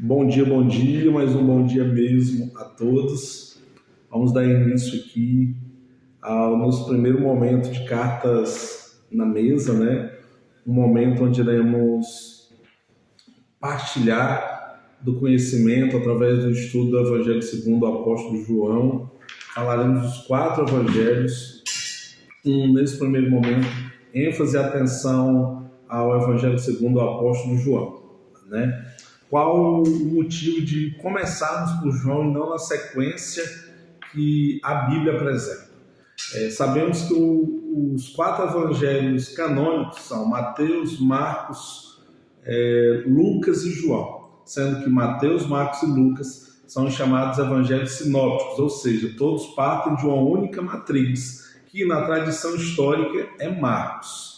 Bom dia, mais um bom dia mesmo a todos. Vamos dar início aqui ao nosso primeiro momento de cartas na mesa, né? Um momento onde iremos partilhar do conhecimento através do estudo do Evangelho segundo o apóstolo João. Falaremos dos 4 evangelhos. Nesse primeiro momento, ênfase e atenção ao Evangelho segundo o apóstolo João, né? Qual o motivo de começarmos por João e não na sequência que a Bíblia apresenta? Sabemos que os 4 evangelhos canônicos são Mateus, Marcos, Lucas e João, sendo que Mateus, Marcos e Lucas são chamados evangelhos sinópticos, ou seja, todos partem de uma única matriz, que na tradição histórica é Marcos.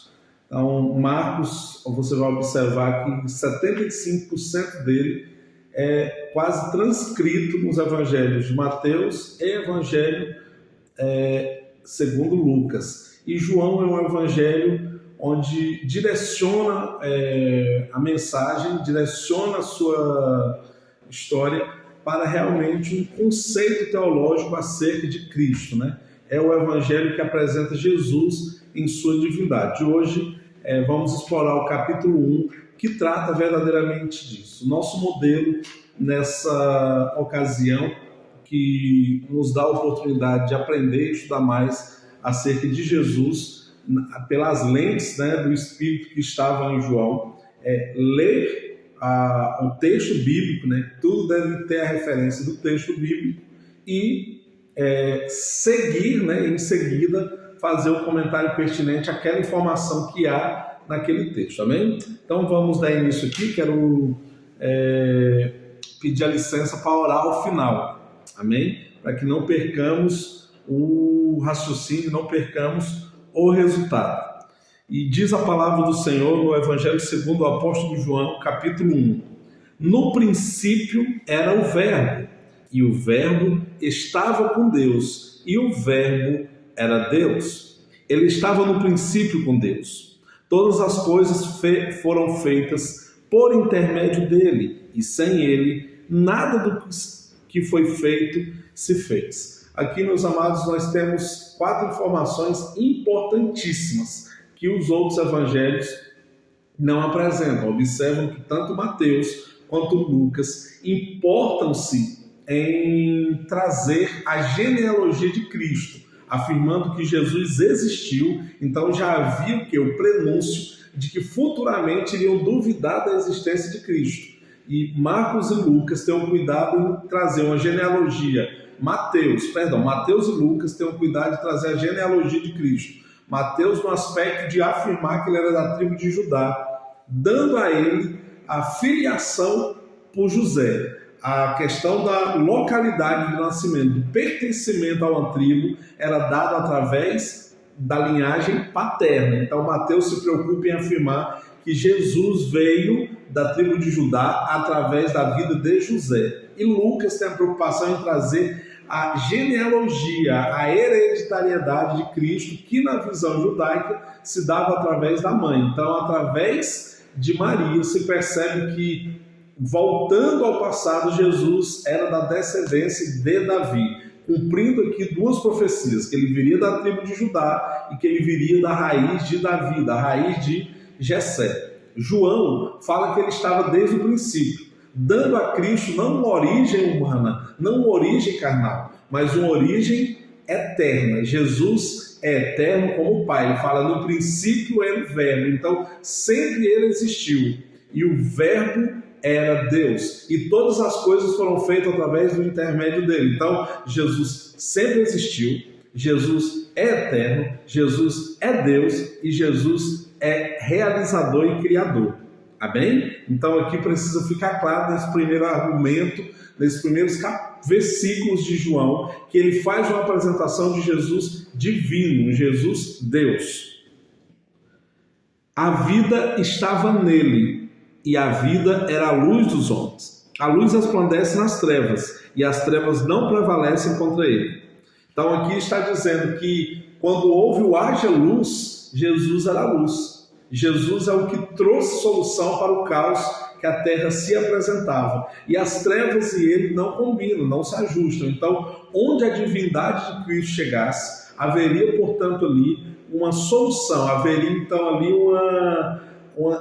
Então, Marcos, você vai observar que 75% dele é quase transcrito nos evangelhos de Mateus e evangelho segundo Lucas. E João é um evangelho onde direciona a mensagem, direciona a sua história para realmente um conceito teológico acerca de Cristo, né? É o evangelho que apresenta Jesus em sua divindade. Hoje vamos explorar o capítulo 1, que trata verdadeiramente disso. Nosso modelo nessa ocasião, que nos dá a oportunidade de aprender e estudar mais acerca de Jesus pelas lentes, né, do Espírito que estava em João, ler o texto bíblico, né, tudo deve ter a referência do texto bíblico e seguir, né, em seguida fazer o comentário pertinente àquela informação que há naquele texto, amém? Então vamos dar início aqui, quero pedir a licença para orar ao final, amém? Para que não percamos o raciocínio, não percamos o resultado. E diz a palavra do Senhor no Evangelho segundo o apóstolo João, capítulo 1. No princípio era o Verbo, e o Verbo estava com Deus, e o Verbo era Deus. Ele estava no princípio com Deus. Todas as coisas foram feitas por intermédio dele, e sem ele, nada do que foi feito se fez. Aqui, meus amados, nós temos 4 informações importantíssimas que os outros evangelhos não apresentam. Observam que tanto Mateus quanto Lucas importam-se em trazer a genealogia de Cristo, afirmando que Jesus existiu. Então já havia o prenúncio de que futuramente iriam duvidar da existência de Cristo. E Marcos e Lucas têm um cuidado em trazer uma genealogia. Mateus e Lucas têm um cuidado de trazer a genealogia de Cristo. Mateus no aspecto de afirmar que ele era da tribo de Judá, dando a ele a filiação por José. A questão da localidade de nascimento, do pertencimento a uma tribo, era dado através da linhagem paterna. Então, Mateus se preocupa em afirmar que Jesus veio da tribo de Judá através da vida de José. E Lucas tem a preocupação em trazer a genealogia, a hereditariedade de Cristo, que na visão judaica se dava através da mãe. Então, através de Maria, se percebe que, voltando ao passado, Jesus era da descendência de Davi, cumprindo aqui 2 profecias, que ele viria da tribo de Judá e que ele viria da raiz de Davi, da raiz de Jessé. João fala que ele estava desde o princípio, dando a Cristo não uma origem humana, não uma origem carnal, mas uma origem eterna. Jesus é eterno como o Pai. Ele fala, no princípio era o Verbo, então sempre ele existiu, e o Verbo era Deus, e todas as coisas foram feitas através do intermédio dele. Então, Jesus sempre existiu, Jesus é eterno, Jesus é Deus e Jesus é realizador e criador. Amém? Então, aqui precisa ficar claro nesse primeiro argumento, nesses primeiros versículos de João, que ele faz uma apresentação de Jesus divino, Jesus Deus. A vida estava nele, e a vida era a luz dos homens. A luz resplandece nas trevas, e as trevas não prevalecem contra ele. Então aqui está dizendo que quando houve o haja luz, Jesus era a luz. Jesus é o que trouxe solução para o caos que a terra se apresentava. E as trevas e ele não combinam, não se ajustam. Então, onde a divindade de Cristo chegasse, haveria, portanto, ali uma solução, haveria, então, ali uma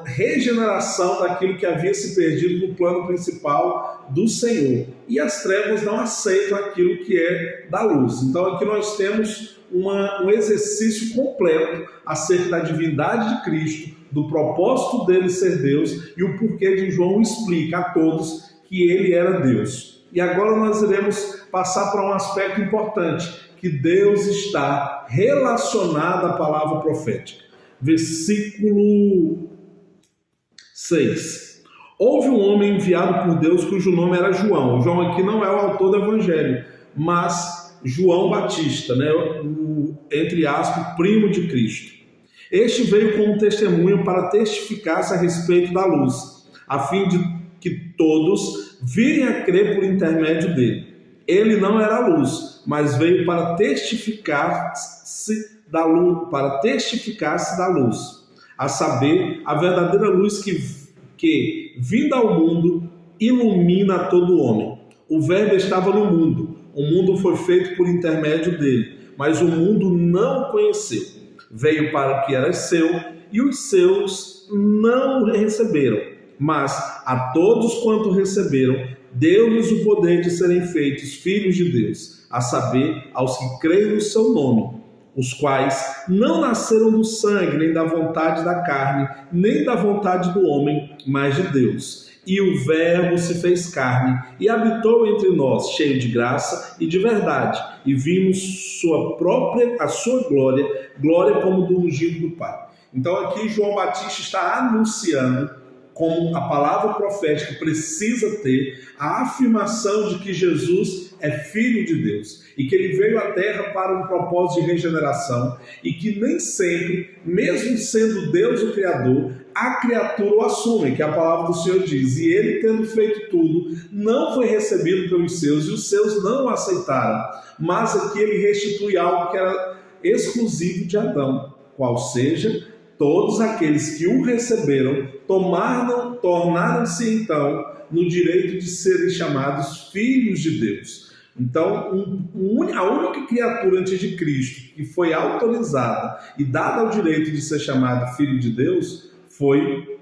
regeneração daquilo que havia se perdido no plano principal do Senhor. E as trevas não aceitam aquilo que é da luz. Então, aqui nós temos um exercício completo acerca da divindade de Cristo, do propósito dele ser Deus e o porquê de João explica a todos que ele era Deus. E agora nós iremos passar para um aspecto importante, que Deus está relacionado à palavra profética. Versículo 6. Houve um homem enviado por Deus cujo nome era João. João aqui não é o autor do evangelho, mas João Batista, né? Entre aspas, primo de Cristo. Este veio como testemunho para testificar-se a respeito da luz, a fim de que todos virem a crer por intermédio dele. Ele não era a luz, mas veio para testificar-se da luz, a saber, a verdadeira luz que vinda ao mundo, ilumina todo homem. O Verbo estava no mundo, o mundo foi feito por intermédio dele, mas o mundo não o conheceu. Veio para o que era seu, e os seus não o receberam. Mas a todos quanto receberam, deu-lhes o poder de serem feitos filhos de Deus, a saber, aos que creem no seu nome, os quais não nasceram do sangue, nem da vontade da carne, nem da vontade do homem, mas de Deus. E o Verbo se fez carne e habitou entre nós, cheio de graça e de verdade, e vimos a sua glória como do ungido do Pai. Então aqui João Batista está anunciando, como a palavra profética precisa ter, a afirmação de que Jesus é Filho de Deus e que ele veio à Terra para um propósito de regeneração e que nem sempre, mesmo sendo Deus o Criador, a criatura o assume, que a palavra do Senhor diz. E ele, tendo feito tudo, não foi recebido pelos seus e os seus não o aceitaram. Mas aqui ele restitui algo que era exclusivo de Adão, qual seja, todos aqueles que o receberam tornaram-se então no direito de serem chamados filhos de Deus. Então, a única criatura antes de Cristo que foi autorizada e dada o direito de ser chamado filho de Deus foi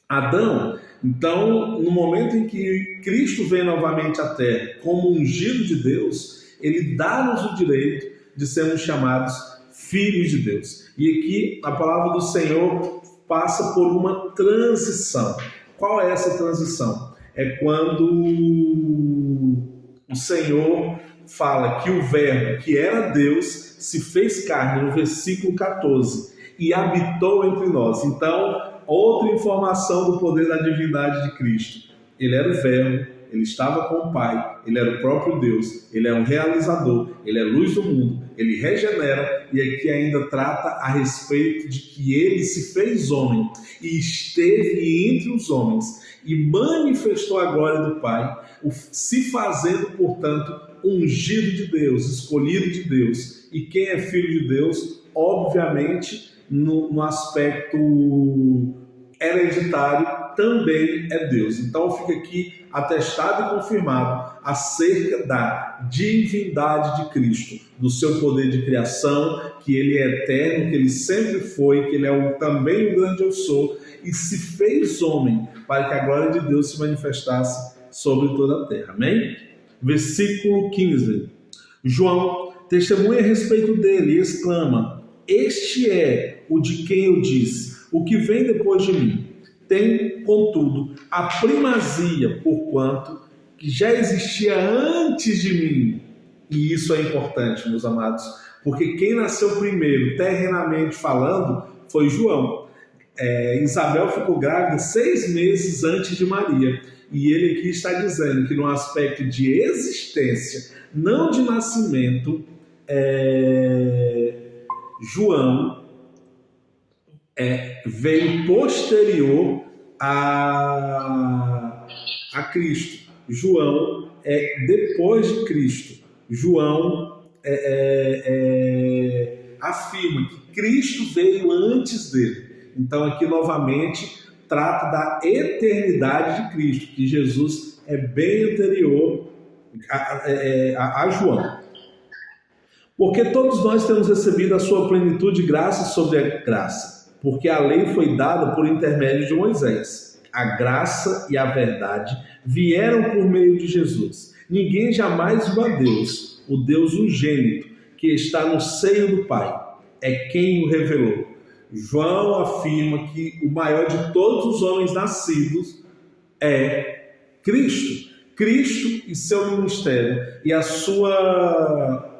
Adão. Então, no momento em que Cristo vem novamente à Terra como ungido de Deus, ele dá-nos o direito de sermos chamados filhos de Deus. E aqui a palavra do Senhor passa por uma transição. Qual é essa transição? É quando o Senhor fala que o Verbo, que era Deus, se fez carne, no versículo 14, e habitou entre nós. Então, outra informação do poder da divindade de Cristo. Ele era o Verbo, ele estava com o Pai, ele era o próprio Deus, ele é um realizador, ele é luz do mundo, ele regenera, e aqui ainda trata a respeito de que ele se fez homem e esteve entre os homens e manifestou a glória do Pai, se fazendo, portanto, ungido de Deus, escolhido de Deus. E quem é filho de Deus, obviamente, no aspecto hereditário, também é Deus. Então fica aqui atestado e confirmado acerca da divindade de Cristo, do seu poder de criação, que ele é eterno, que ele sempre foi, que ele é também o grande eu sou, e se fez homem para que a glória de Deus se manifestasse sobre toda a terra. Amém? Versículo 15. João testemunha a respeito dele e exclama: este é o de quem eu disse, o que vem depois de mim. Tem, contudo, a primazia, porquanto que já existia antes de mim. E isso é importante, meus amados, porque quem nasceu primeiro, terrenamente falando, foi João. Isabel ficou grávida 6 meses antes de Maria. E ele aqui está dizendo que no aspecto de existência, não de nascimento, João veio posterior a Cristo. João é depois de Cristo. João afirma que Cristo veio antes dele. Então aqui novamente trata da eternidade de Cristo, que Jesus é bem anterior a João. Porque todos nós temos recebido a sua plenitude de graça sobre a graça, porque a lei foi dada por intermédio de Moisés. A graça e a verdade vieram por meio de Jesus. Ninguém jamais viu a Deus, o Deus unigênito, que está no seio do Pai. É quem o revelou. João afirma que o maior de todos os homens nascidos é Cristo. Cristo e seu ministério e a sua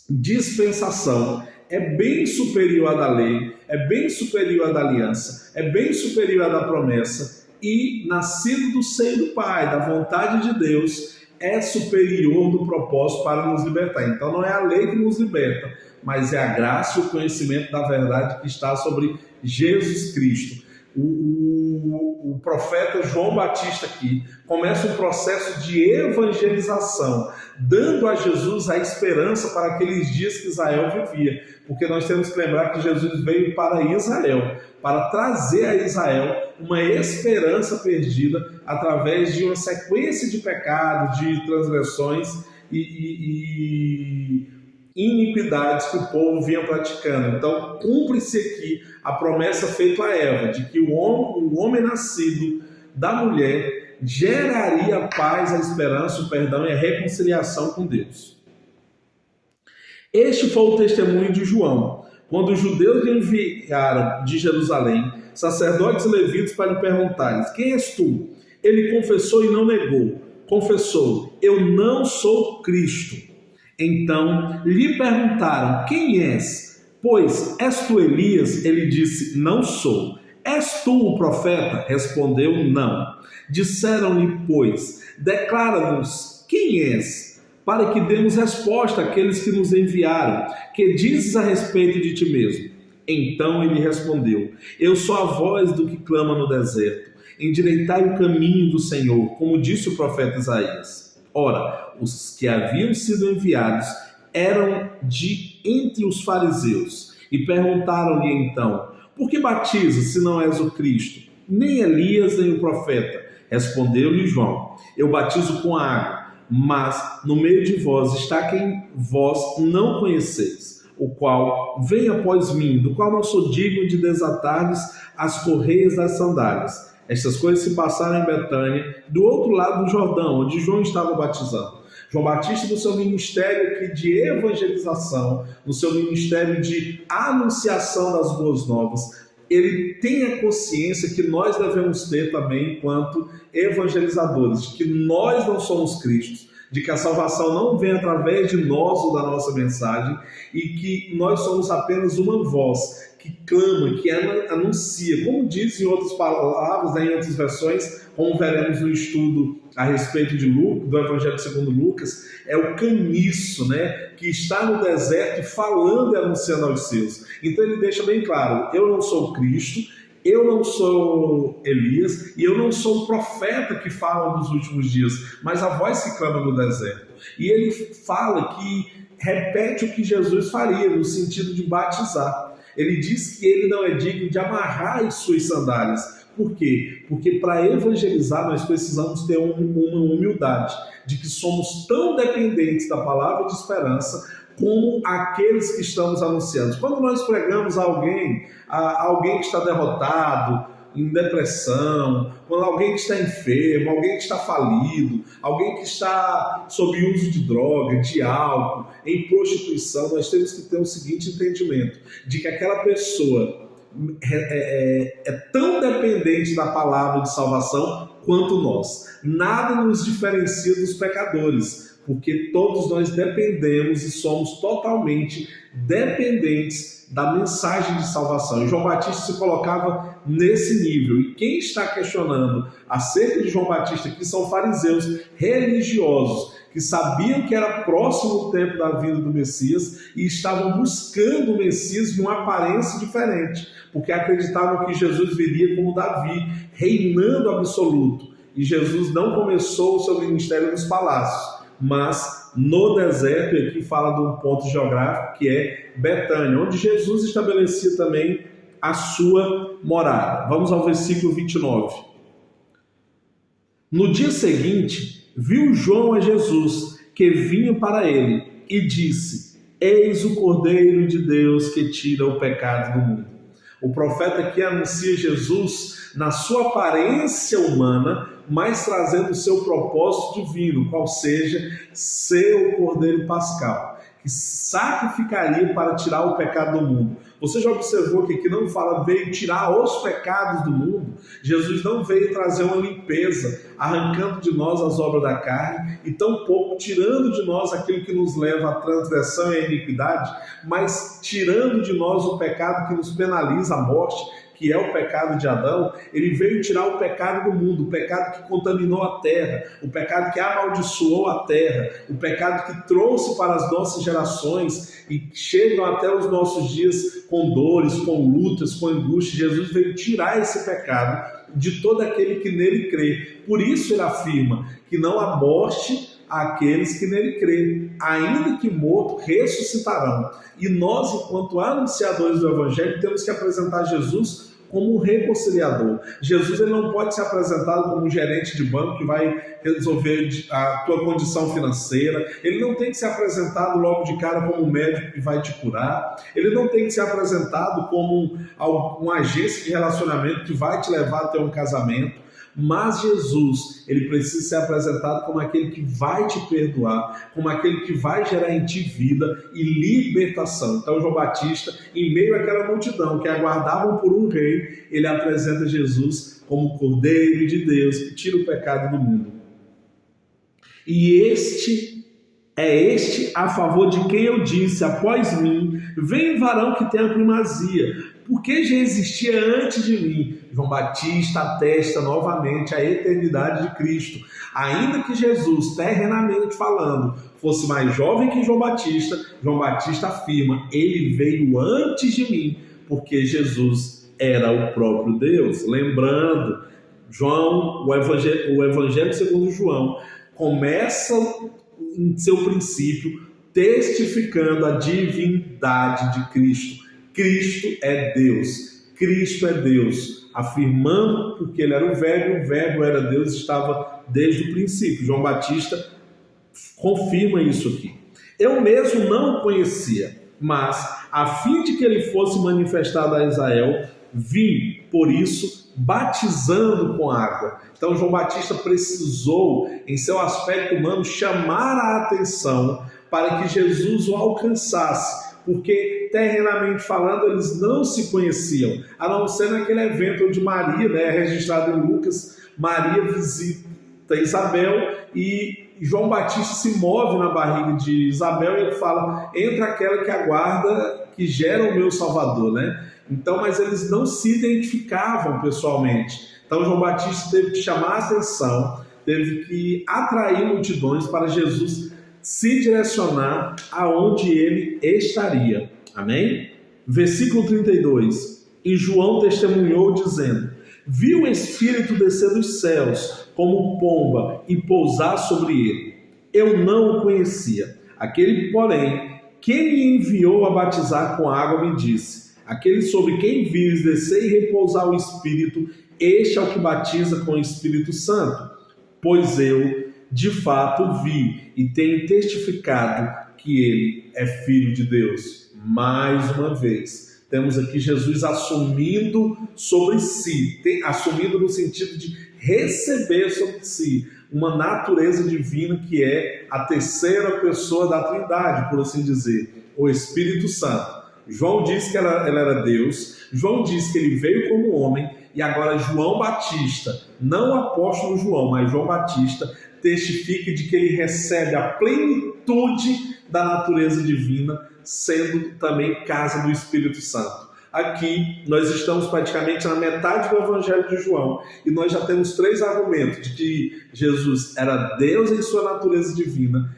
dispensação é bem superior à da lei, é bem superior à da aliança, é bem superior à da promessa, e nascido do seio do Pai, da vontade de Deus, é superior do propósito para nos libertar. Então não é a lei que nos liberta, mas é a graça e o conhecimento da verdade que está sobre Jesus Cristo. O profeta João Batista aqui começa um processo de evangelização, dando a Jesus a esperança para aqueles dias que Israel vivia, porque nós temos que lembrar que Jesus veio para Israel, para trazer a Israel uma esperança perdida através de uma sequência de pecados, de transgressões e iniquidades que o povo vinha praticando. Então, cumpre-se aqui a promessa feita a Eva, de que o homem nascido da mulher geraria a paz, a esperança, o perdão e a reconciliação com Deus. Este foi o testemunho de João, quando os judeus lhe enviaram de Jerusalém sacerdotes e levitas para lhe perguntarem: quem és tu? Ele confessou e não negou. Confessou: eu não sou Cristo. Então lhe perguntaram: quem és? Pois, és tu Elias? Ele disse: não sou. És tu o profeta? Respondeu: não. Disseram-lhe, pois, declara-nos quem és, para que demos resposta àqueles que nos enviaram. Que dizes a respeito de ti mesmo? Então ele respondeu: eu sou a voz do que clama no deserto. Endireitai o caminho do Senhor, como disse o profeta Isaías. Ora, os que haviam sido enviados eram de entre os fariseus, e perguntaram-lhe então: por que batizas, se não és o Cristo? Nem Elias, nem o profeta. Respondeu-lhe João: eu batizo com água, mas no meio de vós está quem vós não conheceis, o qual vem após mim, do qual não sou digno de desatar-lhes as correias das sandálias. Estas coisas se passaram em Betânia, do outro lado do Jordão, onde João estava batizando. João Batista, no seu ministério aqui de evangelização, no seu ministério de anunciação das boas novas, ele tem a consciência que nós devemos ter também enquanto evangelizadores, de que nós não somos Cristo, de que a salvação não vem através de nós ou da nossa mensagem, e que nós somos apenas uma voz que clama, que anuncia, como diz em outras palavras, em outras versões, como veremos no estudo a respeito de Lucas, do Evangelho segundo Lucas, é o caniço, que está no deserto falando e anunciando aos seus. Então ele deixa bem claro: eu não sou Cristo, eu não sou Elias e eu não sou o profeta que fala nos últimos dias, mas a voz que clama no deserto. E ele fala que repete o que Jesus faria, no sentido de batizar. Ele diz que ele não é digno de amarrar as suas sandálias. Por quê? Porque para evangelizar nós precisamos ter uma humildade, de que somos tão dependentes da palavra de esperança como aqueles que estamos anunciando. Quando nós pregamos a alguém que está derrotado, em depressão, quando alguém que está enfermo, alguém que está falido, alguém que está sob uso de droga, de álcool, em prostituição, nós temos que ter o seguinte entendimento, de que aquela pessoa é tão dependente da palavra de salvação quanto nós. Nada nos diferencia dos pecadores, porque todos nós dependemos e somos totalmente dependentes da mensagem de salvação. E João Batista se colocava nesse nível. E quem está questionando acerca de João Batista aqui são fariseus religiosos, que sabiam que era próximo o tempo da vinda do Messias e estavam buscando o Messias de uma aparência diferente, porque acreditavam que Jesus viria como Davi, reinando absoluto. E Jesus não começou o seu ministério nos palácios, mas no deserto, e aqui fala de um ponto geográfico que é Betânia, onde Jesus estabelecia também a sua morada. Vamos ao versículo 29. No dia seguinte, viu João a Jesus, que vinha para ele, e disse: Eis o Cordeiro de Deus que tira o pecado do mundo. O profeta aqui anuncia Jesus na sua aparência humana, mas trazendo o seu propósito divino, qual seja ser o Cordeiro Pascal, que sacrificaria para tirar o pecado do mundo. Você já observou que aqui não fala veio tirar os pecados do mundo? Jesus não veio trazer uma limpeza, arrancando de nós as obras da carne, e tampouco tirando de nós aquilo que nos leva à transgressão e à iniquidade, mas tirando de nós o pecado que nos penaliza a morte, que é o pecado de Adão. Ele veio tirar o pecado do mundo, o pecado que contaminou a terra, o pecado que amaldiçoou a terra, o pecado que trouxe para as nossas gerações e chegam até os nossos dias com dores, com lutas, com angústia. Jesus veio tirar esse pecado de todo aquele que nele crê. Por isso ele afirma que não há morte àqueles que nele crê, ainda que morto, ressuscitarão. E nós, enquanto anunciadores do Evangelho, temos que apresentar Jesus como um reconciliador. Jesus, ele não pode ser apresentado como um gerente de banco que vai resolver a tua condição financeira. Ele não tem que ser apresentado logo de cara como um médico que vai te curar. Ele não tem que ser apresentado como uma agência de relacionamento que vai te levar até um casamento. Mas Jesus, ele precisa ser apresentado como aquele que vai te perdoar, como aquele que vai gerar em ti vida e libertação. Então João Batista, em meio àquela multidão que aguardavam por um rei, ele apresenta Jesus como o Cordeiro de Deus que tira o pecado do mundo. E este a favor de quem eu disse: após mim vem um varão que tem a primazia, porque já existia antes de mim. João Batista atesta novamente a eternidade de Cristo. Ainda que Jesus, terrenamente falando, fosse mais jovem que João Batista afirma: ele veio antes de mim, porque Jesus era o próprio Deus. Lembrando, o Evangelho segundo João começa em seu princípio testificando a divindade de Cristo. Cristo é Deus, afirmando porque ele era o Verbo era Deus, estava desde o princípio. João Batista confirma isso aqui. Eu mesmo não o conhecia, mas a fim de que ele fosse manifestado a Israel, vim, por isso, batizando com água. Então João Batista precisou, em seu aspecto humano, chamar a atenção para que Jesus o alcançasse, porque terrenamente falando eles não se conheciam, a não ser naquele evento onde Maria, registrado em Lucas, Maria visita Isabel e João Batista se move na barriga de Isabel e ele fala: entra aquela que aguarda, que gera o meu Salvador, Então, mas eles não se identificavam pessoalmente. Então João Batista teve que chamar a atenção, teve que atrair multidões para Jesus se direcionar aonde ele estaria. Amém? Versículo 32. E João testemunhou dizendo: vi o Espírito descer dos céus como pomba e pousar sobre ele. Eu não o conhecia. Aquele, porém, que me enviou a batizar com água me disse: aquele sobre quem vires descer e repousar o Espírito, este é o que batiza com o Espírito Santo. Pois eu, de fato, vi e tenho testificado que ele é Filho de Deus. Mais uma vez, temos aqui Jesus assumindo sobre si, assumindo no sentido de receber sobre si uma natureza divina que é a terceira pessoa da Trindade, por assim dizer, o Espírito Santo. João disse que ele era Deus, João disse que ele veio como homem, e agora João Batista, não o apóstolo João, mas João Batista, testifica de que ele recebe a plenitude da natureza divina, sendo também casa do Espírito Santo. Aqui nós estamos praticamente na metade do Evangelho de João e nós já temos 3 argumentos de que Jesus era Deus em sua natureza divina,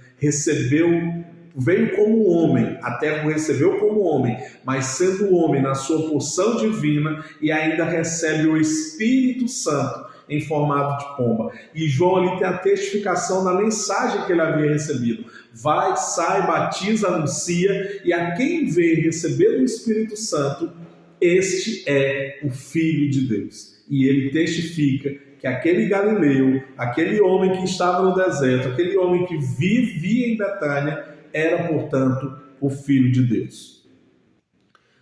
veio como homem, até o recebeu como homem, mas sendo homem na sua porção divina, e ainda recebe o Espírito Santo em formato de pomba. E João ali tem a testificação da mensagem que ele havia recebido. Vai, sai, batiza, anuncia, e a quem vem receber o Espírito Santo, este é o Filho de Deus. E ele testifica que aquele Galileu, aquele homem que estava no deserto, aquele homem que vivia em Betânia, era, portanto, o Filho de Deus.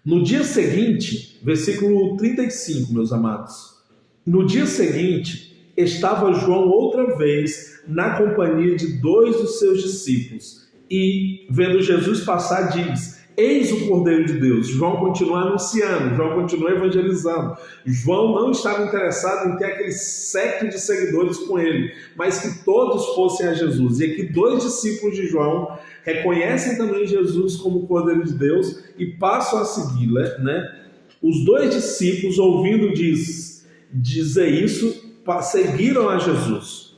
No dia seguinte, versículo 35, meus amados, no dia seguinte, estava João outra vez na companhia de 2 dos seus discípulos e, vendo Jesus passar, diz: eis o Cordeiro de Deus. João continua anunciando, João continua evangelizando. João não estava interessado em ter aquele séquito de seguidores com ele, mas que todos fossem a Jesus. E aqui 2 discípulos de João reconhecem também Jesus como o Cordeiro de Deus e passam a segui-lo, né? Os 2 discípulos, ouvindo dizer isso, seguiram a Jesus.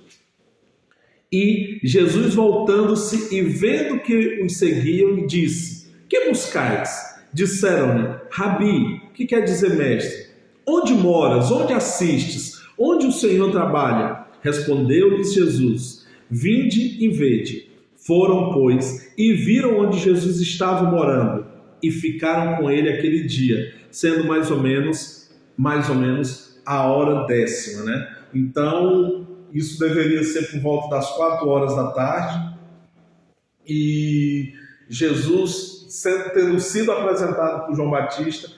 E Jesus, voltando-se e vendo que os seguiam, lhe disse: que buscais? Disseram-lhe: Rabi, que quer dizer mestre? Onde moras? Onde assistes? Onde o Senhor trabalha? Respondeu-lhes Jesus: vinde e vede. Foram, pois, e viram onde Jesus estava morando, e ficaram com ele aquele dia, sendo mais ou menos a hora 10ª, né? Então, isso deveria ser por volta das 4 horas da tarde, e Jesus, tendo sido apresentado por João Batista,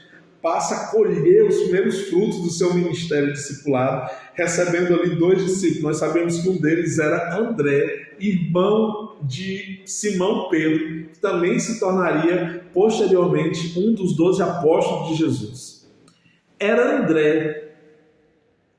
passa a colher os primeiros frutos do seu ministério discipulado, recebendo ali 2 discípulos. Nós sabemos que um deles era André, irmão de Simão Pedro, que também se tornaria posteriormente um dos 12 apóstolos de Jesus. Era André,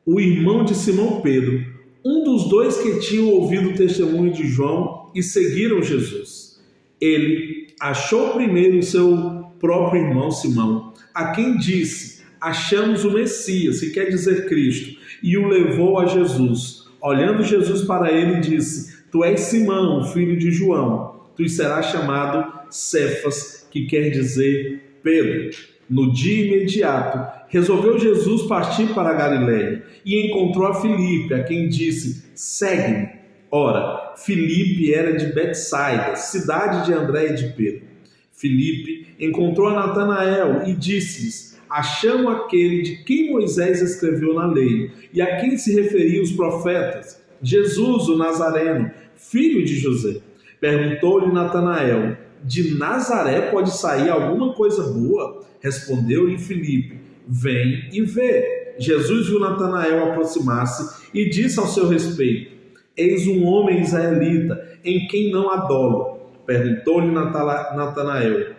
o irmão de Simão Pedro, um dos 2 que tinham ouvido o testemunho de João e seguiram Jesus. Ele achou primeiro o seu próprio irmão Simão, a quem disse: achamos o Messias, que quer dizer Cristo, e o levou a Jesus. Olhando Jesus para ele, disse: tu és Simão, filho de João, tu serás chamado Cefas, que quer dizer Pedro. No dia imediato, resolveu Jesus partir para a Galiléia e encontrou a Filipe, a quem disse: segue-me. Ora, Filipe era de Betsaida, cidade de André e de Pedro. Filipe encontrou a Natanael e disse-lhes: achamos aquele de quem Moisés escreveu na lei e a quem se referiam os profetas, Jesus, o Nazareno, filho de José. Perguntou-lhe Natanael: de Nazaré pode sair alguma coisa boa? Respondeu-lhe Filipe: vem e vê. Jesus viu Natanael aproximar-se e disse ao seu respeito: eis um homem israelita, em quem não há dolo. Perguntou-lhe Natanael: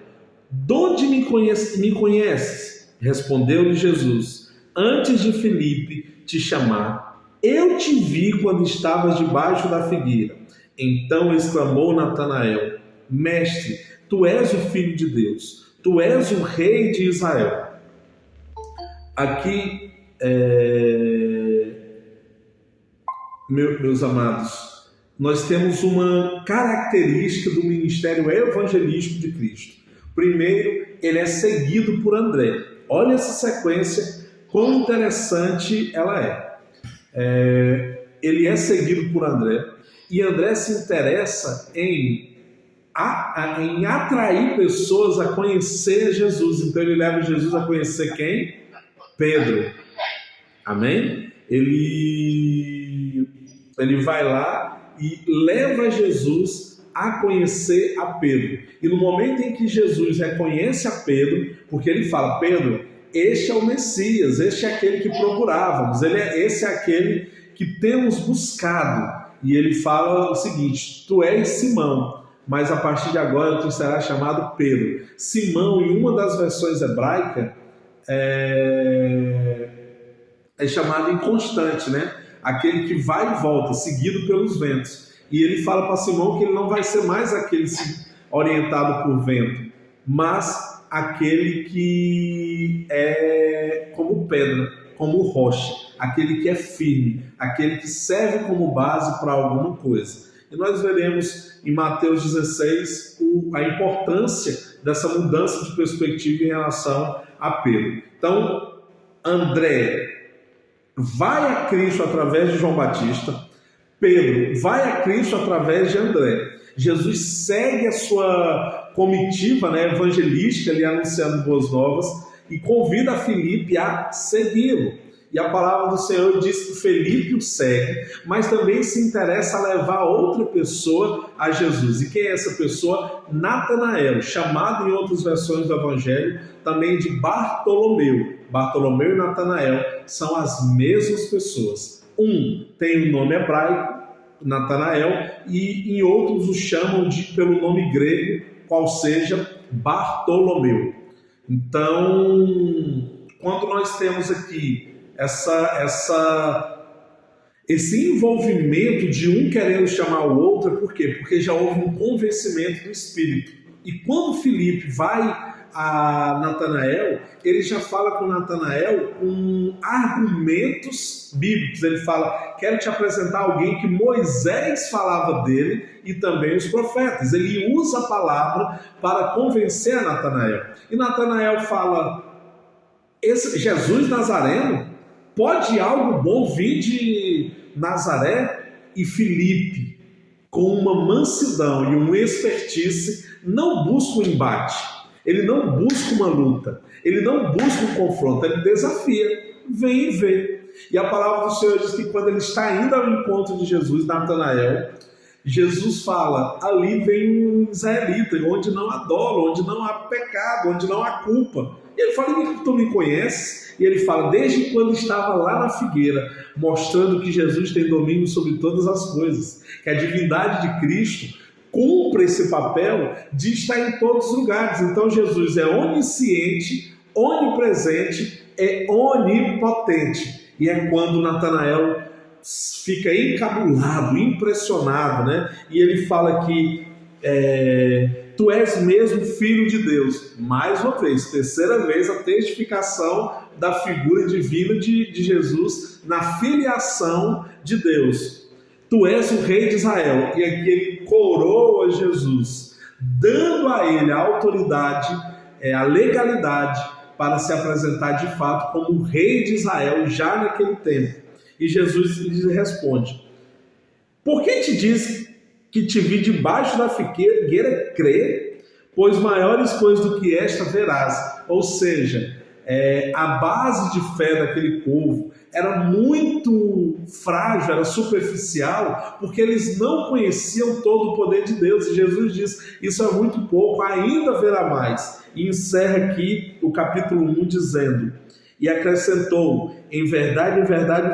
de onde me conheces? Respondeu-lhe Jesus: antes de Filipe te chamar, eu te vi quando estavas debaixo da figueira. Então exclamou Natanael: mestre, tu és o Filho de Deus, tu és o Rei de Israel. Aqui, meus amados, nós temos uma característica do ministério evangelístico de Cristo. Primeiro, ele é seguido por André. Olha essa sequência, quão interessante ela é. Ele é seguido por André, e André se interessa em atrair pessoas a conhecer Jesus. Então ele leva Jesus a conhecer quem? Pedro. Amém? Ele vai lá e leva Jesus a conhecer a Pedro. E no momento em que Jesus reconhece a Pedro, porque ele fala: Pedro, este é o Messias, este é aquele que procurávamos, esse é aquele que temos buscado. E ele fala o seguinte: tu és Simão, mas a partir de agora tu serás chamado Pedro. Simão, em uma das versões hebraicas, é chamado inconstante, né? Aquele que vai e volta, seguido pelos ventos. E ele fala para Simão que ele não vai ser mais aquele orientado por vento, mas aquele que é como pedra, como rocha, aquele que é firme, aquele que serve como base para alguma coisa. E nós veremos em Mateus 16 a importância dessa mudança de perspectiva em relação a Pedro. Então, André vai a Cristo através de João Batista, Pedro vai a Cristo através de André. Jesus segue a sua comitiva, evangelística, ali anunciando boas novas, e convida Filipe a segui-lo. E a palavra do Senhor diz que Felipe o segue, mas também se interessa a levar outra pessoa a Jesus. E quem é essa pessoa? Natanael, chamado em outras versões do Evangelho também de Bartolomeu. Bartolomeu e Natanael são as mesmas pessoas. Um tem o nome hebraico, Natanael, e em outros o chamam pelo nome grego, qual seja Bartolomeu. Então, quando nós temos aqui esse envolvimento de um querendo chamar o outro, por quê? Porque já houve um convencimento do Espírito. E quando Filipe vai a Natanael, ele já fala com Natanael com argumentos bíblicos. Ele fala: quero te apresentar alguém que Moisés falava dele e também os profetas. Ele usa a palavra para convencer a Natanael. E Natanael fala: esse Jesus Nazareno? Pode algo bom vir de Nazaré? E Filipe, com uma mansidão e uma expertise, não busca um embate, ele não busca uma luta, ele não busca um confronto, ele desafia, vem e vê. E a palavra do Senhor diz que quando ele está indo ao encontro de Jesus, Natanael, Jesus fala: ali vem um israelita, onde não há dolo, onde não há pecado, onde não há culpa. E ele fala: tu me conheces? E ele fala: desde quando estava lá na figueira, mostrando que Jesus tem domínio sobre todas as coisas, que a divindade de Cristo cumpre esse papel de estar em todos os lugares. Então Jesus é onisciente, onipresente, é onipotente. E é quando Natanael fica encabulado, impressionado, né? E ele fala que tu és mesmo filho de Deus. Mais uma vez, terceira vez, a testificação da figura divina de Jesus na filiação de Deus. Tu és o rei de Israel. E aqui ele coroa Jesus, dando a ele a autoridade, a legalidade para se apresentar de fato como o rei de Israel já naquele tempo. E Jesus lhe responde: por que te diz que te vi debaixo da figueira, crê? Pois maiores coisas do que esta verás. Ou seja, a base de fé daquele povo era muito frágil, era superficial, porque eles não conheciam todo o poder de Deus. E Jesus diz: isso é muito pouco, ainda haverá mais. E encerra aqui o capítulo 1 dizendo: e acrescentou: em verdade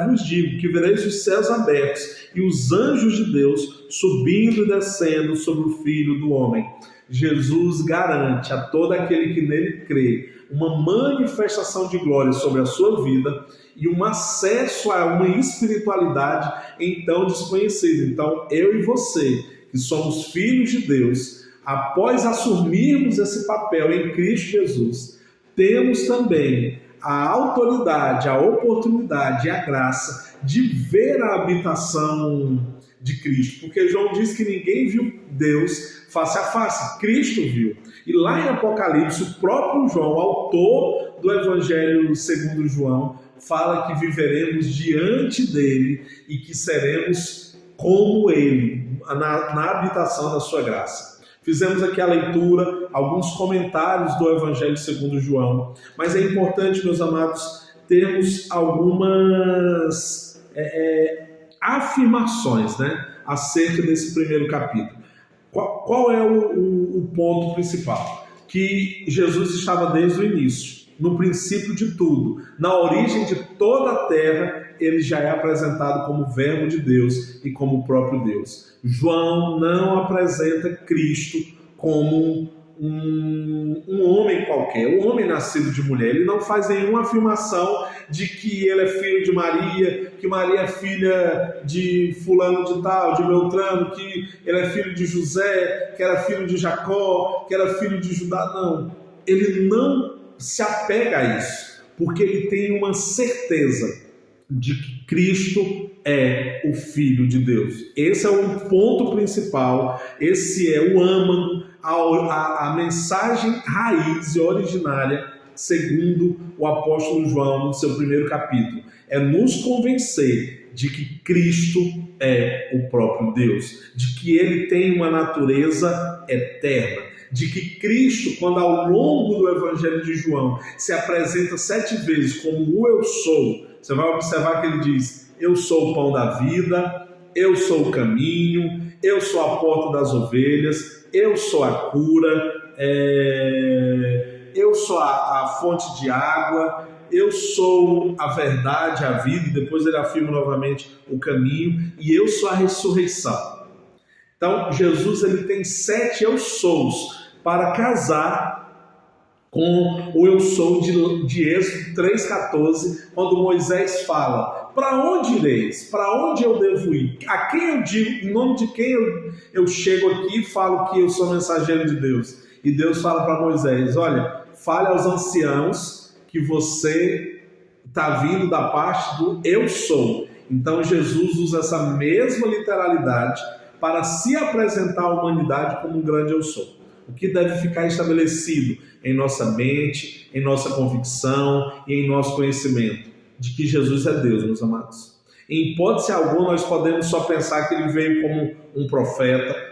vos digo, que vereis os céus abertos e os anjos de Deus subindo e descendo sobre o Filho do Homem. Jesus garante a todo aquele que nele crê uma manifestação de glória sobre a sua vida e um acesso a uma espiritualidade então desconhecida. Então, eu e você, que somos filhos de Deus, após assumirmos esse papel em Cristo Jesus, temos também a autoridade, a oportunidade e a graça de ver a habitação de Cristo. Porque João diz que ninguém viu Deus face a face, Cristo viu. E lá em Apocalipse, o próprio João, autor do Evangelho segundo João, fala que viveremos diante dele e que seremos como ele, na habitação da sua graça. Fizemos aqui a leitura, alguns comentários do Evangelho segundo João, mas é importante, meus amados, termos algumas afirmações, né, acerca desse primeiro capítulo. Qual é o ponto principal? Que Jesus estava desde o início, no princípio de tudo, na origem de toda a terra, ele já é apresentado como verbo de Deus e como o próprio Deus. João não apresenta Cristo como um homem qualquer, um homem nascido de mulher. Ele não faz nenhuma afirmação de que ele é filho de Maria, que Maria é filha de fulano de tal, de Beltrano, que ele é filho de José, que era filho de Jacó, que era filho de Judá. Não, ele não se apega a isso, porque ele tem uma certeza de que Cristo é o Filho de Deus. Esse é o ponto principal, esse é o âmago, a mensagem raiz e originária, segundo o apóstolo João no seu primeiro capítulo. É nos convencer de que Cristo é o próprio Deus, de que ele tem uma natureza eterna, de que Cristo, quando ao longo do Evangelho de João se apresenta 7 vezes como o eu sou, você vai observar que ele diz: eu sou o pão da vida, eu sou o caminho, eu sou a porta das ovelhas, eu sou a cura, eu sou a fonte de água, eu sou a verdade, a vida, e depois ele afirma novamente o caminho, e eu sou a ressurreição. Então, Jesus ele tem 7 eu sous para casar com o eu sou de Êxodo 3,14, quando Moisés fala: para onde ireis? Para onde eu devo ir? A quem eu digo, em nome de quem eu chego aqui e falo que eu sou mensageiro de Deus? E Deus fala para Moisés: olha, fale aos anciãos que você está vindo da parte do eu sou. Então Jesus usa essa mesma literalidade para se apresentar à humanidade como um grande eu sou. O que deve ficar estabelecido em nossa mente, em nossa convicção e em nosso conhecimento de que Jesus é Deus, meus amados. Em hipótese alguma nós podemos só pensar que ele veio como um profeta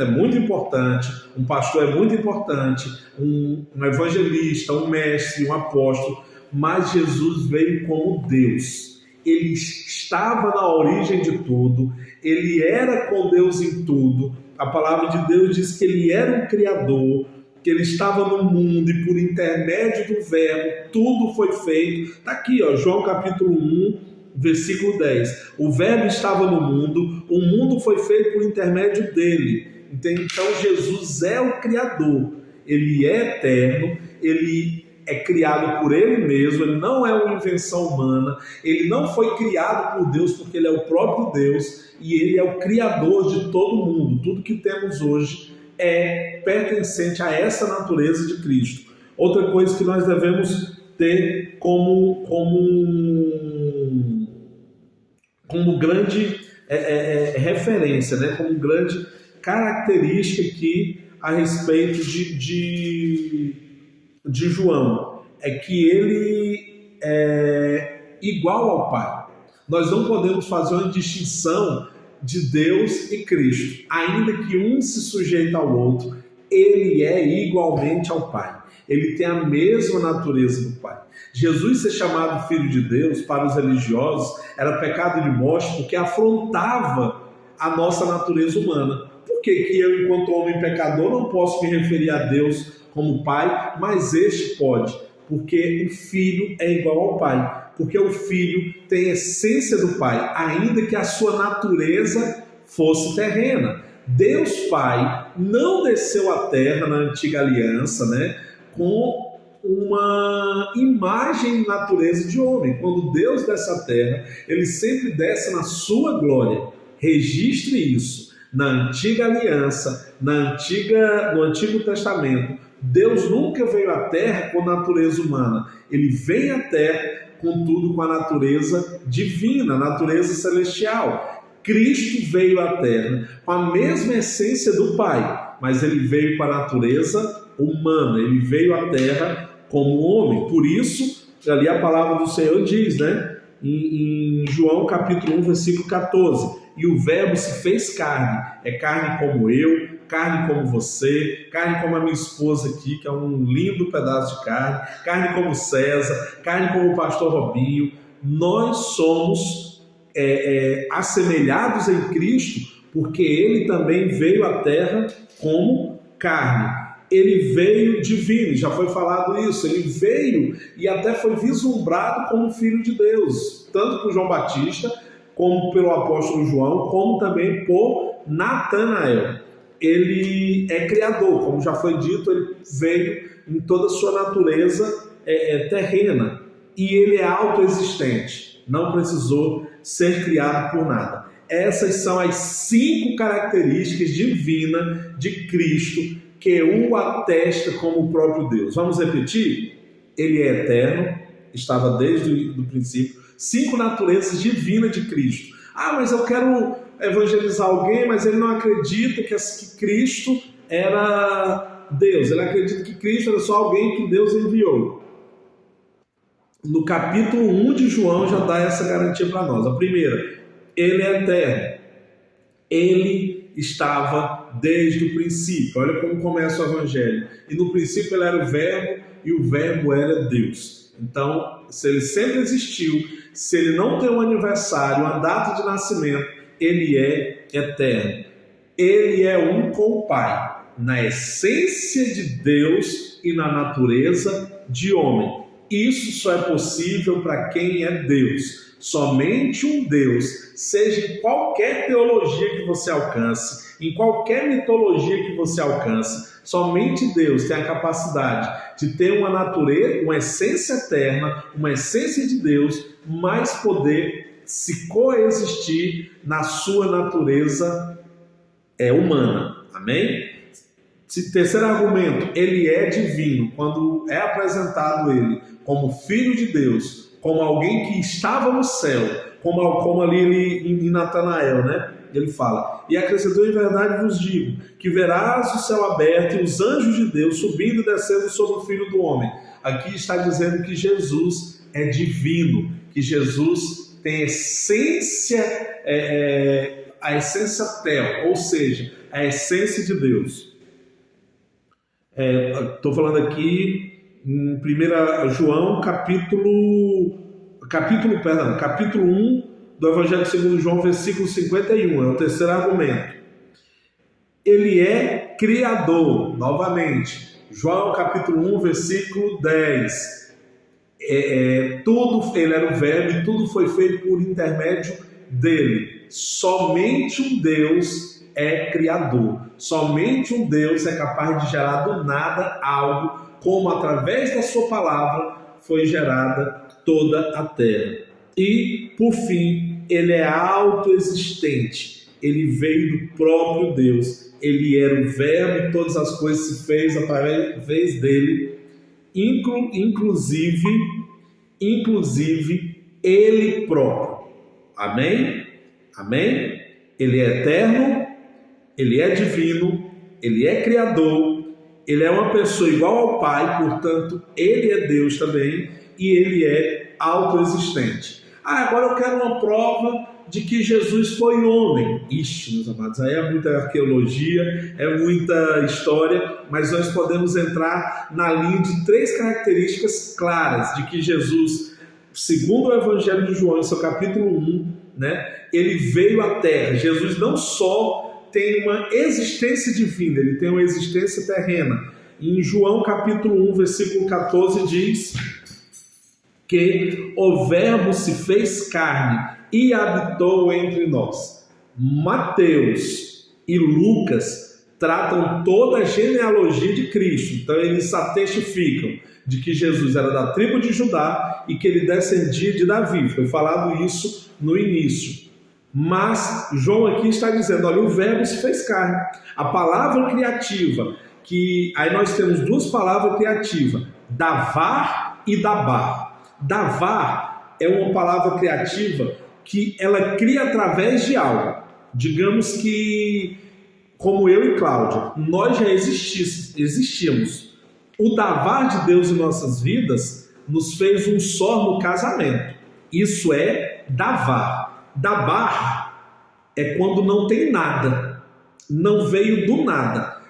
é muito importante, um pastor é muito importante, um evangelista, um mestre, um apóstolo, mas Jesus veio como Deus. Ele estava na origem de tudo, ele era com Deus em tudo. A palavra de Deus diz que ele era um criador, que ele estava no mundo e por intermédio do verbo tudo foi feito. Está aqui, João capítulo 1, versículo 10. O verbo estava no mundo, o mundo foi feito por intermédio dele. Então Jesus é o criador, ele é eterno, ele é criado por ele mesmo, ele não é uma invenção humana, ele não foi criado por Deus porque ele é o próprio Deus e ele é o criador de todo mundo. Tudo que temos hoje é pertencente a essa natureza de Cristo. Outra coisa que nós devemos ter como grande referência, né? Como grande característica aqui a respeito de João, é que ele é igual ao Pai. Nós não podemos fazer uma distinção de Deus e Cristo. Ainda que um se sujeite ao outro, ele é igualmente ao Pai. Ele tem a mesma natureza do Pai. Jesus ser chamado Filho de Deus para os religiosos era pecado de morte porque afrontava a nossa natureza humana. Por que eu, enquanto homem pecador, não posso me referir a Deus como Pai, mas este pode? Porque o Filho é igual ao Pai. Porque o Filho tem a essência do Pai, ainda que a sua natureza fosse terrena. Deus Pai não desceu à terra na antiga aliança, né, com uma imagem e natureza de homem. Quando Deus desce à terra, ele sempre desce na sua glória. Registre isso. Na antiga aliança, no Antigo Testamento, Deus nunca veio à terra com natureza humana. Ele vem à terra contudo com a natureza divina, a natureza celestial. Cristo veio à terra com a mesma essência do Pai, mas ele veio com a natureza humana, ele veio à terra como homem. Por isso, ali a palavra do Senhor diz, né, em João capítulo 1, versículo 14, e o verbo se fez carne, é carne como eu, carne como você, carne como a minha esposa aqui, que é um lindo pedaço de carne como César, carne como o pastor Robinho. Nós somos assemelhados em Cristo, porque ele também veio à terra como carne. Ele veio divino, já foi falado isso, ele veio e até foi vislumbrado como Filho de Deus, tanto por João Batista, como pelo apóstolo João, como também por Natanael. Ele é criador, como já foi dito, ele veio em toda a sua natureza terrena, e ele é autoexistente, não precisou ser criado por nada. Essas são as 5 características divinas de Cristo que o atesta como o próprio Deus. Vamos repetir? Ele é eterno, estava desde o princípio. 5 naturezas divinas de Cristo. Ah, mas eu quero evangelizar alguém, mas ele não acredita que Cristo era Deus. Ele acredita que Cristo era só alguém que Deus enviou. No capítulo 1 de João já dá essa garantia para nós. A primeira, ele é eterno. Ele estava desde o princípio. Olha como começa o Evangelho. E no princípio ele era o Verbo, e o Verbo era Deus. Então, se ele sempre existiu, se ele não tem um aniversário, uma data de nascimento, ele é eterno. Ele é um com o Pai, na essência de Deus e na natureza de homem. Isso só é possível para quem é Deus. Somente um Deus, seja em qualquer teologia que você alcance, em qualquer mitologia que você alcance, somente Deus tem a capacidade de ter uma natureza, uma essência eterna, uma essência de Deus, mas poder se coexistir na sua natureza humana. Amém? Terceiro argumento, ele é divino. Quando é apresentado ele como Filho de Deus, como alguém que estava no céu, como ali em Natanael, né? Ele fala, e acrescentou: em verdade vos digo, que verás o céu aberto e os anjos de Deus subindo e descendo sobre o Filho do Homem. Aqui está dizendo que Jesus é divino, que Jesus tem essência, a essência tel, ou seja, a essência de Deus. Estou falando aqui em 1 João, capítulo 1 do Evangelho segundo João, versículo 51, é o terceiro argumento. Ele é criador, novamente, João capítulo 1, versículo 10. Ele era o Verbo e tudo foi feito por intermédio dele. Somente um Deus é criador, somente um Deus é capaz de gerar do nada algo, como através da sua palavra foi gerada toda a terra. E, por fim, ele é autoexistente, ele veio do próprio Deus, ele era o Verbo e todas as coisas se fez através dele, inclusive ele próprio. Amém? Amém? Ele é eterno, ele é divino, ele é criador, ele é uma pessoa igual ao Pai, portanto, ele é Deus também, e ele é autoexistente. Agora eu quero uma prova de que Jesus foi homem. Ixi, meus amados, aí é muita arqueologia, é muita história, mas nós podemos entrar na linha de 3 características claras de que Jesus, segundo o Evangelho de João, em seu capítulo 1, né, ele veio à Terra. Jesus não só tem uma existência divina, ele tem uma existência terrena. Em João capítulo 1, versículo 14 diz que o Verbo se fez carne e habitou entre nós. Mateus e Lucas tratam toda a genealogia de Cristo, então eles testificam de que Jesus era da tribo de Judá e que ele descendia de Davi. Foi falado isso no início. Mas João aqui está dizendo, olha, o Verbo se fez carne. A palavra criativa, que aí nós temos 2 palavras criativas, davar e dabar. Davar é uma palavra criativa que ela cria através de algo. Digamos que, como eu e Cláudia, nós já existíamos. O davar de Deus em nossas vidas nos fez um só no casamento. Isso é davar. Dabar é quando não tem nada, não veio do nada.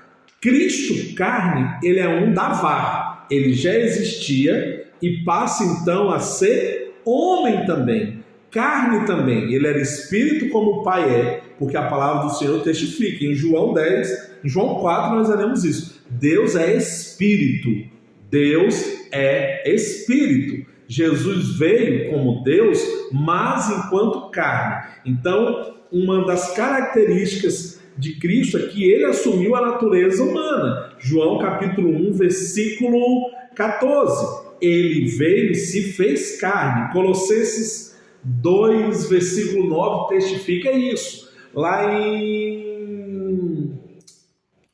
Cristo, carne, ele é um davar. Ele já existia e passa então a ser homem também, carne também. Ele era espírito como o Pai é, porque a palavra do Senhor testifica. Em João 10, em João 4 nós veremos isso. Deus é espírito. Deus é espírito. Jesus veio como Deus, mas enquanto carne. Então, uma das características de Cristo é que ele assumiu a natureza humana. João capítulo 1, versículo 14. Ele veio e se fez carne. Colossenses 2, versículo 9, testifica isso. Lá em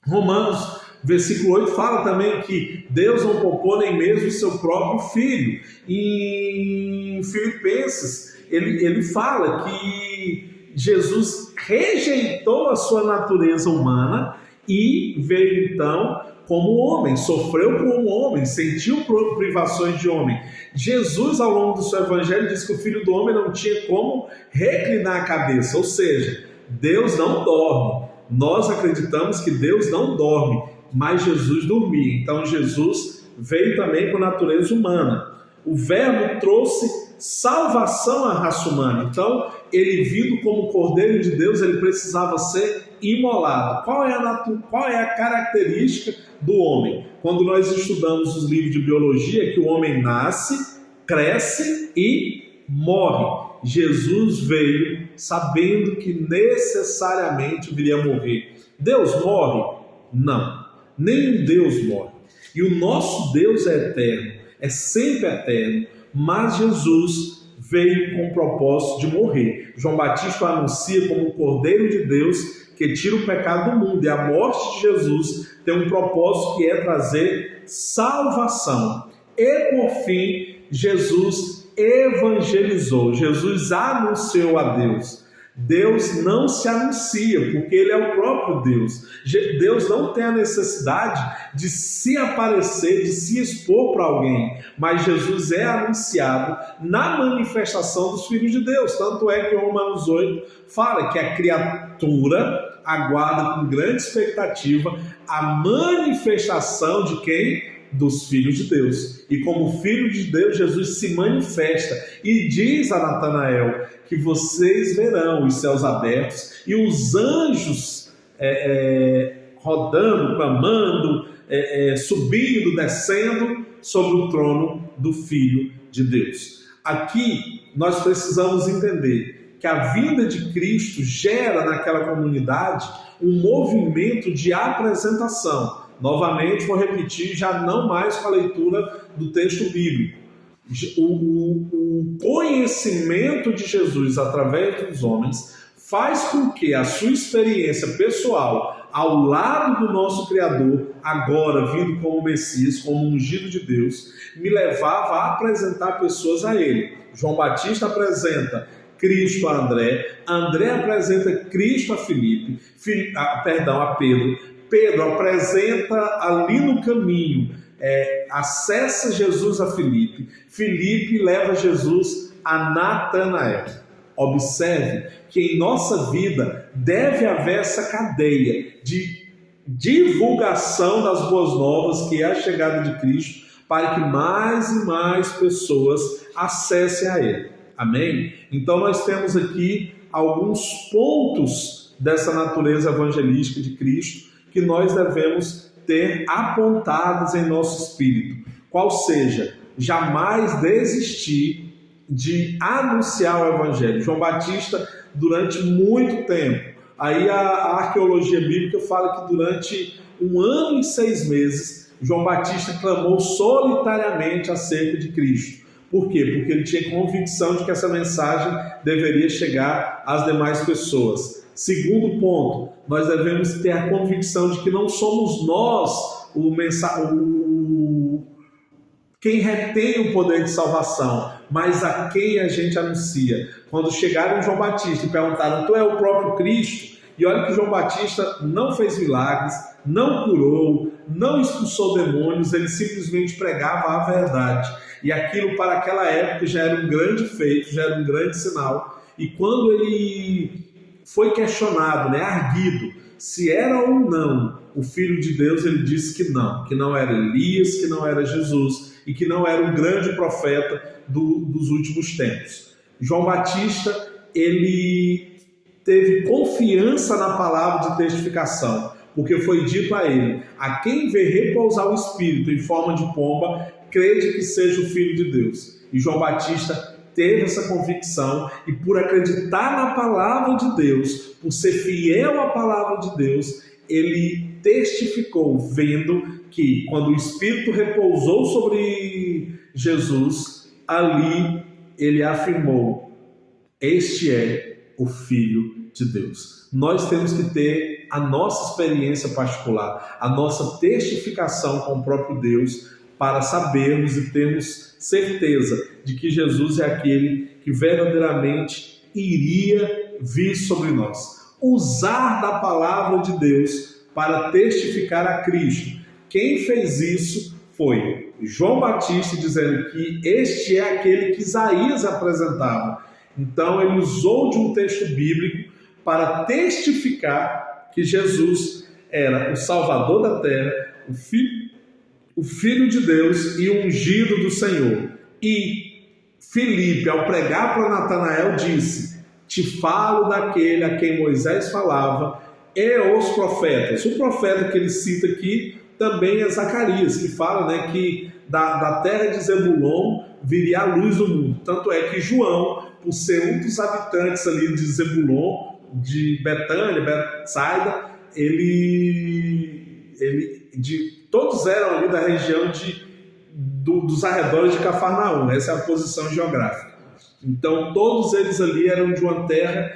Romanos, versículo 8, fala também que Deus não poupou nem mesmo o seu próprio Filho. Em Filipenses, ele fala que Jesus rejeitou a sua natureza humana e veio então como homem, sofreu como homem, sentiu privações de homem. Jesus, ao longo do seu evangelho, diz que o Filho do Homem não tinha como reclinar a cabeça, ou seja, Deus não dorme, Nós acreditamos que Deus não dorme, mas Jesus dormia. Então Jesus veio também com natureza humana. O Verbo trouxe salvação à raça humana. Então, ele vindo como Cordeiro de Deus, ele precisava ser imolado. Qual é a característica do homem? Quando nós estudamos os livros de biologia, que o homem nasce, cresce e morre. Jesus veio sabendo que necessariamente viria morrer. Deus morre? Não. Nenhum Deus morre. E o nosso Deus é eterno, é sempre eterno, mas Jesus veio com o propósito de morrer. João Batista o anuncia como o Cordeiro de Deus que tira o pecado do mundo, e a morte de Jesus tem um propósito que é trazer salvação. E por fim, Jesus evangelizou, Jesus anunciou a Deus. Deus não se anuncia, porque Ele é o próprio Deus. Deus não tem a necessidade de se aparecer, de se expor para alguém, mas Jesus é anunciado na manifestação dos filhos de Deus. Tanto é que Romanos 8 fala que a criatura aguarda com grande expectativa a manifestação de quem? Dos filhos de Deus. E como filho de Deus, Jesus se manifesta e diz a Natanael que vocês verão os céus abertos e os anjos rodando, clamando, subindo, descendo sobre o trono do Filho de Deus. Aqui nós precisamos entender que a vinda de Cristo gera naquela comunidade um movimento de apresentação. Novamente, vou repetir, já não mais com a leitura do texto bíblico. O conhecimento de Jesus através dos homens faz com que a sua experiência pessoal ao lado do nosso Criador, agora vindo como Messias, como ungido de Deus, me levava a apresentar pessoas a Ele. João Batista apresenta Cristo a André, André apresenta Cristo a a Pedro. Pedro apresenta ali no caminho, acessa Jesus a Filipe, Filipe leva Jesus a Natanael. Observe que em nossa vida deve haver essa cadeia de divulgação das boas novas, que é a chegada de Cristo, para que mais e mais pessoas acessem a Ele. Amém? Então nós temos aqui alguns pontos dessa natureza evangelística de Cristo que nós devemos ter apontados em nosso espírito. Qual seja, jamais desistir de anunciar o Evangelho. João Batista, durante muito tempo, aí a arqueologia bíblica fala que durante 1 ano e 6 meses, João Batista clamou solitariamente acerca de Cristo. Por quê? Porque ele tinha convicção de que essa mensagem deveria chegar às demais pessoas. Segundo ponto, nós devemos ter a convicção de que não somos nós quem retém o poder de salvação, mas a quem a gente anuncia. Quando chegaram em João Batista e perguntaram: tu é o próprio Cristo? E olha que João Batista não fez milagres, não curou, não expulsou demônios, ele simplesmente pregava a verdade. E aquilo para aquela época já era um grande feito, já era um grande sinal. E quando ele foi questionado, arguido, se era ou não o Filho de Deus, ele disse que não era Elias, que não era Jesus e que não era um grande profeta dos últimos tempos. João Batista, ele teve confiança na palavra de testificação, porque foi dito a ele: a quem vê repousar o Espírito em forma de pomba, crede que seja o Filho de Deus. E João Batista teve essa convicção, e por acreditar na palavra de Deus, por ser fiel à palavra de Deus, ele testificou, vendo que quando o Espírito repousou sobre Jesus, ali ele afirmou: este é o Filho de Deus. Nós temos que ter a nossa experiência particular, a nossa testificação com o próprio Deus, para sabermos e termos certeza de que Jesus é aquele que verdadeiramente iria vir sobre nós. Usar da palavra de Deus para testificar a Cristo. Quem fez isso foi João Batista, dizendo que este é aquele que Isaías apresentava. Então ele usou de um texto bíblico para testificar que Jesus era o Salvador da terra, o Filho de Deus e o ungido do Senhor. E Filipe, ao pregar para Natanael, disse: te falo daquele a quem Moisés falava e os profetas. O profeta que ele cita aqui também é Zacarias, que fala, que da terra de Zebulon viria a luz do mundo. Tanto é que João, por ser um dos habitantes ali de Zebulon, de Betânia, Betsaida, todos eram ali da região dos arredores de Cafarnaum. Essa é a posição geográfica. Então todos eles ali eram de uma terra,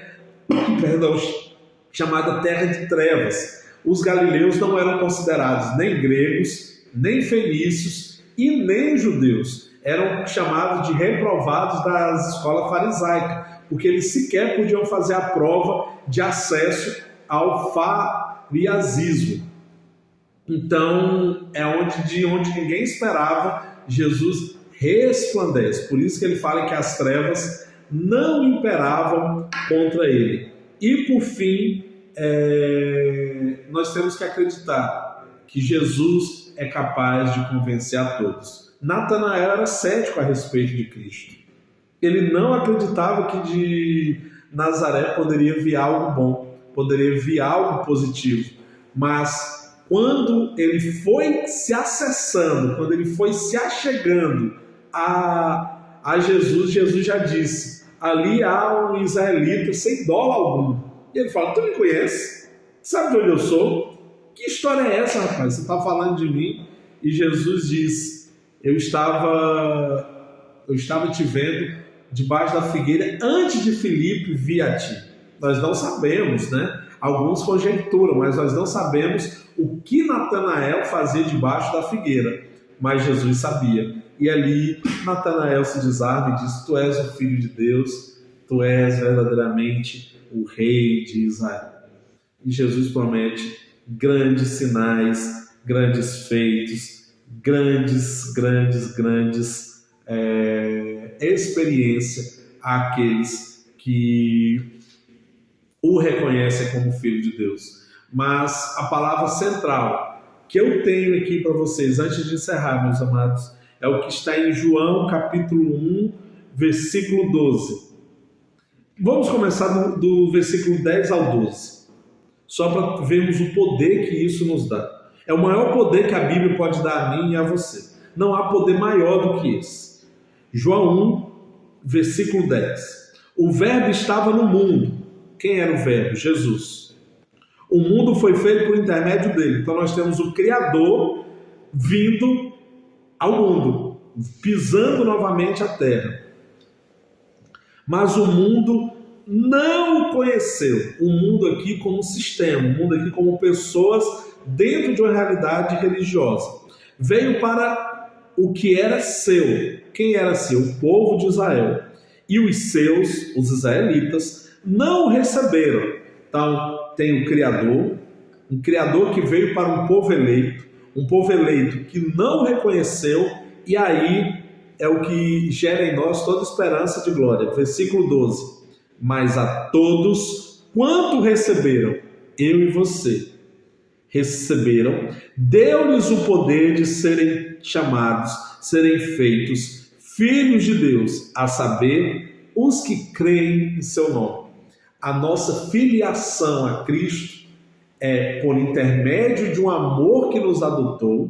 chamada terra de trevas. Os galileus não eram considerados nem gregos, nem fenícios e nem judeus. Eram chamados de reprovados da escola farisaica, porque eles sequer podiam fazer a prova de acesso ao fariasismo. Então, de onde ninguém esperava, Jesus resplandece. Por isso que ele fala que as trevas não imperavam contra ele. E, por fim, nós temos que acreditar que Jesus é capaz de convencer a todos. Natanael era cético a respeito de Cristo. Ele não acreditava que de Nazaré poderia vir algo bom, poderia vir algo positivo. Mas quando ele foi se acessando, quando ele foi se achegando a Jesus, Jesus já disse: ali há um israelita sem dolo algum. E ele fala: tu me conhece? Sabe de onde eu sou? Que história é essa, rapaz? Você está falando de mim? E Jesus diz: eu estava te vendo debaixo da figueira antes de Filipe vir a ti. Nós não sabemos, Alguns conjecturam, mas nós não sabemos o que Natanael fazia debaixo da figueira. Mas Jesus sabia. E ali Natanael se desarma e diz: tu és o Filho de Deus, tu és verdadeiramente o Rei de Israel. E Jesus promete grandes sinais, grandes feitos, grandes experiência àqueles que o reconhecem como Filho de Deus. Mas a palavra central que eu tenho aqui para vocês, antes de encerrar, meus amados, é o que está em João capítulo 1, versículo 12. Vamos começar do versículo 10 ao 12, só para vermos o poder que isso nos dá. É o maior poder que a Bíblia pode dar a mim e a você. Não há poder maior do que esse. João 1, versículo 10. O Verbo estava no mundo. Quem era o Verbo? Jesus. O mundo foi feito por intermédio dele. Então nós temos o Criador vindo ao mundo, pisando novamente a terra. Mas o mundo não o conheceu. O mundo aqui como um sistema, o mundo aqui como pessoas dentro de uma realidade religiosa. Veio para o que era seu. Quem era seu? O povo de Israel. E os seus, os israelitas, não o receberam. Então, tem o Criador, um Criador que veio para um povo eleito que não o reconheceu, e aí é o que gera em nós toda esperança de glória. Versículo 12. Mas a todos quanto receberam, eu e você, receberam, deu-lhes o poder de serem chamados, serem feitos filhos de Deus, a saber, os que creem em seu nome. A nossa filiação a Cristo é por intermédio de um amor que nos adotou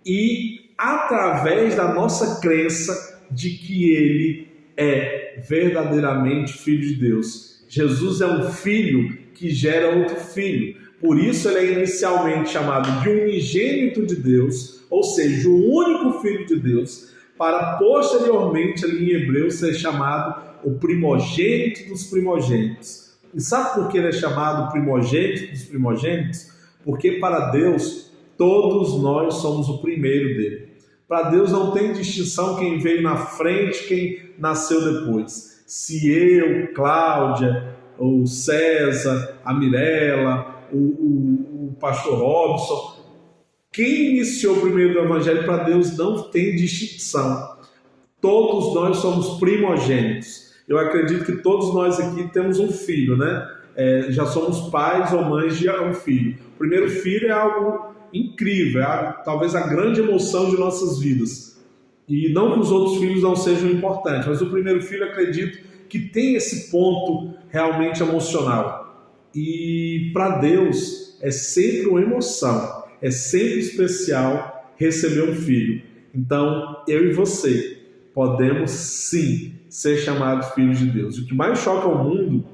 e através da nossa crença de que Ele é verdadeiramente Filho de Deus. Jesus é um filho que gera outro filho. Por isso ele é inicialmente chamado de unigênito de Deus, ou seja, o único Filho de Deus, para posteriormente ali em Hebreu ser chamado o primogênito dos primogênitos. E sabe por que ele é chamado primogênito dos primogênitos? Porque para Deus todos nós somos o primeiro dele. Para Deus não tem distinção quem veio na frente, quem nasceu depois. Se eu, Cláudia, o César, a Mirella, o pastor Robson, quem iniciou primeiro o evangelho, para Deus não tem distinção. Todos nós somos primogênitos. Eu acredito que todos nós aqui temos um filho, já somos pais ou mães de um filho. O primeiro filho é algo incrível, talvez a grande emoção de nossas vidas. E não que os outros filhos não sejam importantes, mas o primeiro filho, acredito que tem esse ponto realmente emocional. E para Deus é sempre uma emoção, é sempre especial receber um filho. Então, eu e você podemos sim ser chamados filhos de Deus. O que mais choca ao mundo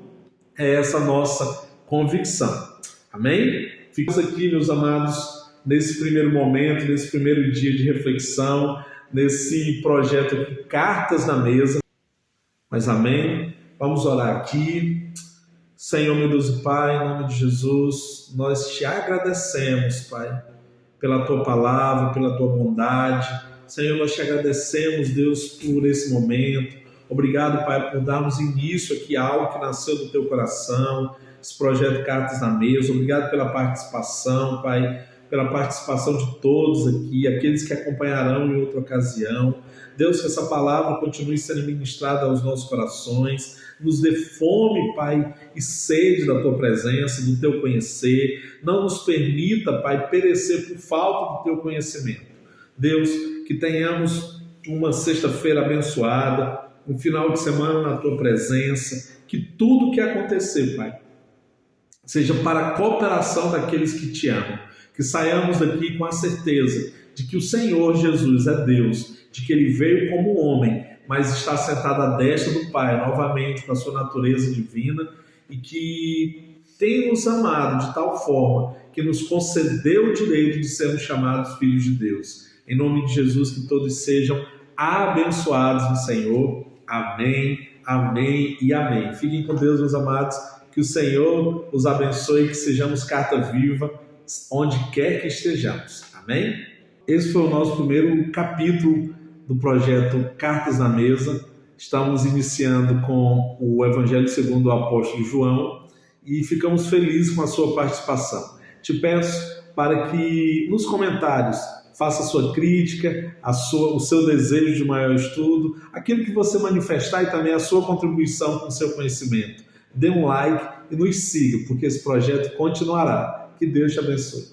é essa nossa convicção. Amém? Ficamos aqui, meus amados, nesse primeiro momento, nesse primeiro dia de reflexão, nesse projeto aqui, Cartas na Mesa. Mas amém? Vamos orar aqui. Senhor, meu Deus e Pai, em nome de Jesus, nós te agradecemos, Pai, pela Tua palavra, pela Tua bondade. Senhor, nós te agradecemos, Deus, por esse momento. Obrigado, Pai, por darmos início aqui a algo que nasceu do Teu coração, esse projeto Cartas na Mesa. Obrigado pela participação, Pai, pela participação de todos aqui, aqueles que acompanharão em outra ocasião. Deus, que essa palavra continue sendo ministrada aos nossos corações, nos dê fome, Pai, e sede da Tua presença, do Teu conhecer. Não nos permita, Pai, perecer por falta do Teu conhecimento. Deus, que tenhamos uma sexta-feira abençoada, um final de semana na Tua presença, que tudo que acontecer, Pai, seja para a cooperação daqueles que Te amam, que saiamos daqui com a certeza de que o Senhor Jesus é Deus, de que Ele veio como homem, mas está sentado à destra do Pai, novamente com a sua natureza divina, e que tem nos amado de tal forma que nos concedeu o direito de sermos chamados filhos de Deus. Em nome de Jesus, que todos sejam abençoados no Senhor. Amém, amém e amém. Fiquem com Deus, meus amados, que o Senhor os abençoe, que sejamos carta viva onde quer que estejamos. Amém? Esse foi o nosso primeiro capítulo do projeto Cartas na Mesa. Estamos iniciando com o Evangelho segundo o apóstolo João e ficamos felizes com a sua participação. Te peço para que nos comentários faça a sua crítica, o seu desejo de maior estudo, aquilo que você manifestar e também a sua contribuição com o seu conhecimento. Dê um like e nos siga, porque esse projeto continuará. Que Deus te abençoe.